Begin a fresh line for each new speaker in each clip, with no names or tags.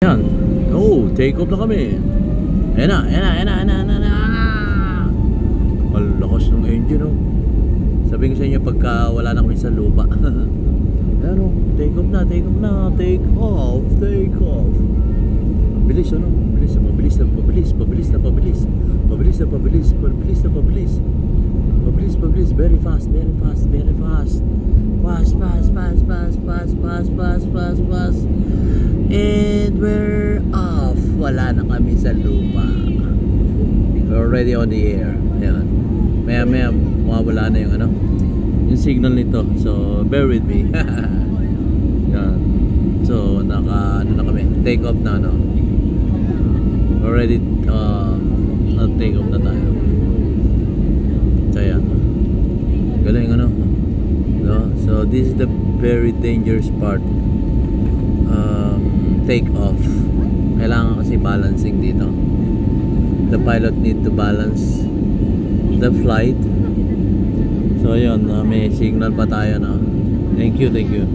Yan. Oh, take off na kami. Ayan na, ayan na, ayan na, ayan na, ayan na. Ang lakas ng engine, oh. Sabihin ko sa inyo pagka wala na kami sa lupa. Ayan, oh. Take off na, take off na. Take off, take off. Bilis, ano? Bilis, mabilis na, pabilis, pabilis na, pabilis. Pabilis na, pabilis, pabilis na, pabilis. Pabilis, pabilis, very fast, very fast, very fast. Fast, fast, fast, fast, fast, fast, fast, fast, fast. And we're off. Wala na kami sa lupa. We're already on the air. Ayan. Maya maya mawawala na yung ano, yung signal nito. So bear with me. Yan. So naka ano na kami, take off na, no. Already take off na tayo. So yan. Galing, ano, no? So this is the very dangerous part. Take off. Kailangan kasi balancing dito. The pilot need to balance the flight. So yun, may signal pa tayo, no? Thank you, thank you.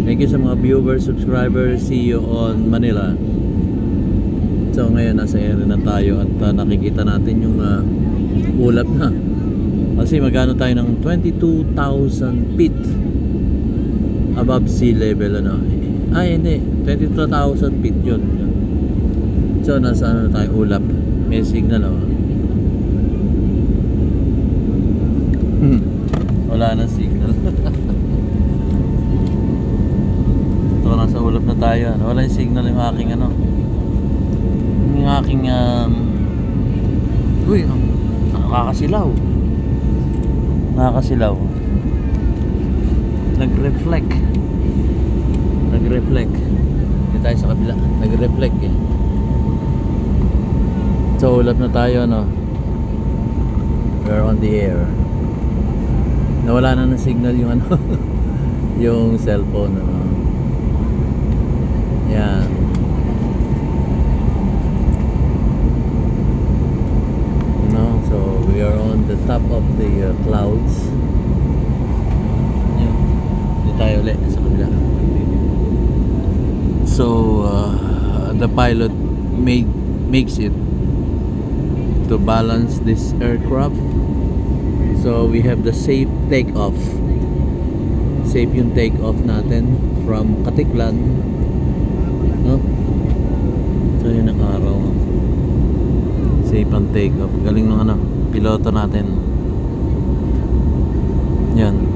Thank you sa mga viewers, subscribers. See you on Manila. So ngayon nasa area na tayo at nakikita natin yung ulap na. Kasi magano tayo ng 22,000 feet above sea level, ano? Ay hindi, 22,000 feet yun. So nasa ano tayo, ulap. May signal, oh. Wala na signal. So nasa ulap na tayo. Wala yung signal yung aking ano, yung aking uy, nakakasilaw. Nakakasilaw. Nag-reflect. Nag-reflect. Hindi tayo sa kabila. Nag-reflect, eh. So ulap na tayo, no. We're on the air. Nawala na ng signal yung ano yung cellphone, ano. Yan. No, so we are on the top of the clouds. Yan. Hindi tayo ulit sa kabila. So the pilot makes it to balance this aircraft. So we have the safe takeoff. Safe yung takeoff natin from Katiklan, no? So yun ang araw. Safe ang takeoff. Galing ng ano, piloto natin. Yan.